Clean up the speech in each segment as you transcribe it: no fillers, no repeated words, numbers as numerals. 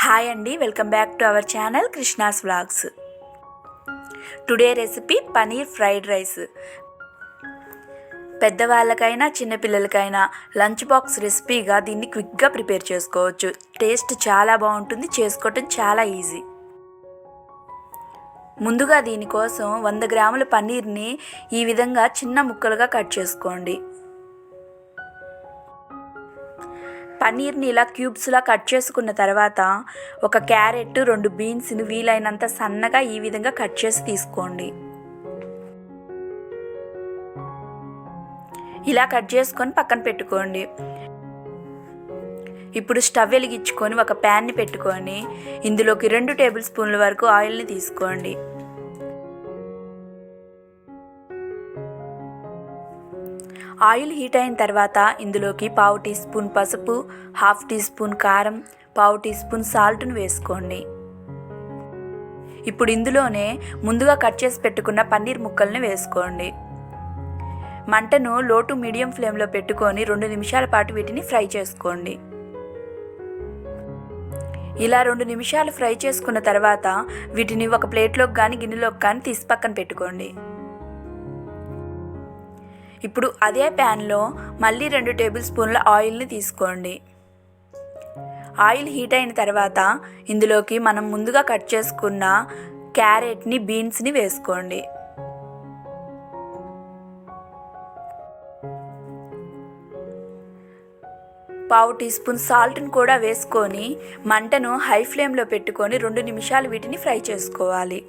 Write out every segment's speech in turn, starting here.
Hi అండి, welcome back to our channel Krishna's vlogs. Today recipe paneer fried rice. పెద్దవాళ్ళకైనా చిన్నపిల్లలకైనా lunch box రెసిపీగా దీన్ని క్విక్గా ప్రిపేర్ చేసుకోవచ్చు. టేస్ట్ చాలా బాగుంటుంది, చేసుకోవటం చాలా ఈజీ. ముందుగా దీనికోసం 100 గ్రాముల పన్నీర్ని ఈ విధంగా చిన్న ముక్కలుగా కట్ చేసుకోండి. పన్నీర్ని ఇలా క్యూబ్స్లా కట్ చేసుకున్న తర్వాత ఒక క్యారెట్, 2 బీన్స్ని వీలైనంత సన్నగా ఈ విధంగా కట్ చేసి తీసుకోండి. ఇలా కట్ చేసుకొని పక్కన పెట్టుకోండి. ఇప్పుడు స్టవ్ వెలిగించుకొని ఒక ప్యాన్ని పెట్టుకొని ఇందులోకి 2 టేబుల్ స్పూన్ల వరకు ఆయిల్ని తీసుకోండి. ఆయిల్ హీట్ అయిన తర్వాత ఇందులోకి 1/2 టీ స్పూన్ పసుపు, 1/2 టీ స్పూన్ కారం, 1/2 టీ స్పూన్ సాల్ట్ను వేసుకోండి. ఇప్పుడు ఇందులోనే ముందుగా కట్ చేసి పెట్టుకున్న పన్నీర్ ముక్కల్ని వేసుకోండి. మంటను లో టు మీడియం ఫ్లేమ్లో పెట్టుకొని 2 నిమిషాల పాటు వీటిని ఫ్రై చేసుకోండి. ఇలా 2 నిమిషాలు ఫ్రై చేసుకున్న తర్వాత వీటిని ఒక ప్లేట్లోకి కానీ గిన్నెలోకి కానీ తీసి పక్కన పెట్టుకోండి. ఇప్పుడు అదే ప్యాన్లో మళ్ళీ 2 టేబుల్ స్పూన్ల ఆయిల్ని తీసుకోండి. ఆయిల్ హీట్ అయిన తర్వాత ఇందులోకి మనం ముందుగా కట్ చేసుకున్న క్యారెట్ని, బీన్స్ని వేసుకోండి. పావు టీ స్పూన్ సాల్ట్ని కూడా వేసుకొని మంటను హై ఫ్లేమ్లో పెట్టుకొని 2 నిమిషాలు వీటిని ఫ్రై చేసుకోవాలి.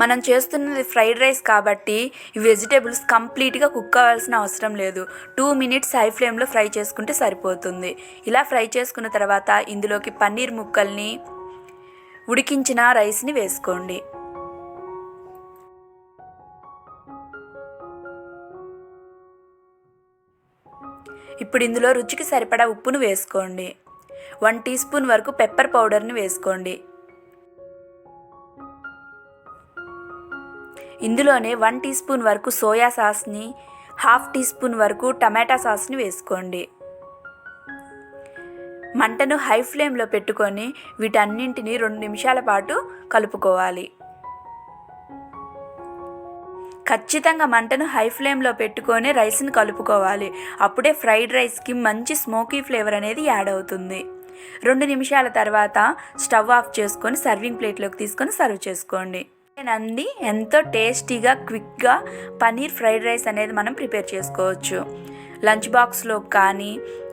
మనం చేస్తున్నది ఫ్రైడ్ రైస్ కాబట్టి ఈ వెజిటేబుల్స్ కంప్లీట్గా కుక్ అవ్వాల్సిన అవసరం లేదు. 2 మినిట్స్ హై ఫ్లేమ్లో ఫ్రై చేసుకుంటే సరిపోతుంది. ఇలా ఫ్రై చేసుకున్న తర్వాత ఇందులోకి పన్నీర్ ముక్కల్ని, ఉడికించిన రైస్ని వేసుకోండి. ఇప్పుడు ఇందులో రుచికి సరిపడా ఉప్పును వేసుకోండి. 1 టీ స్పూన్ వరకు పెప్పర్ పౌడర్ని వేసుకోండి. ఇందులోనే 1 టీ స్పూన్ వరకు సోయా సాస్ని, 1/2 టీ స్పూన్ వరకు టమాటా సాస్ని వేసుకోండి. మంటను హై ఫ్లేమ్లో పెట్టుకొని వీటన్నింటినీ 2 నిమిషాల పాటు కలుపుకోవాలి. ఖచ్చితంగా మంటను హై ఫ్లేమ్లో పెట్టుకొని రైస్ని కలుపుకోవాలి. అప్పుడే ఫ్రైడ్ రైస్కి మంచి స్మోకీ ఫ్లేవర్ అనేది యాడ్ అవుతుంది. 2 నిమిషాల తర్వాత స్టవ్ ఆఫ్ చేసుకొని సర్వింగ్ ప్లేట్లోకి తీసుకొని సర్వ్ చేసుకోండి. అండి, ఎంతో టేస్టీగా క్విక్గా పన్నీర్ ఫ్రైడ్ రైస్ అనేది మనం ప్రిపేర్ చేసుకోవచ్చు. లంచ్ బాక్స్లో కానీ,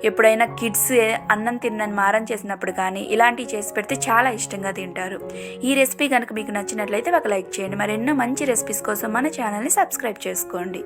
ఎప్పుడైనా కిడ్స్ అన్నం తిన్నని మారం చేసినప్పుడు కానీ ఇలాంటివి చేసి పెడితే చాలా ఇష్టంగా తింటారు. ఈ రెసిపీ కనుక మీకు నచ్చినట్లయితే ఒక లైక్ చేయండి. మరెన్నో మంచి రెసిపీస్ కోసం మన ఛానల్ని సబ్స్క్రైబ్ చేసుకోండి.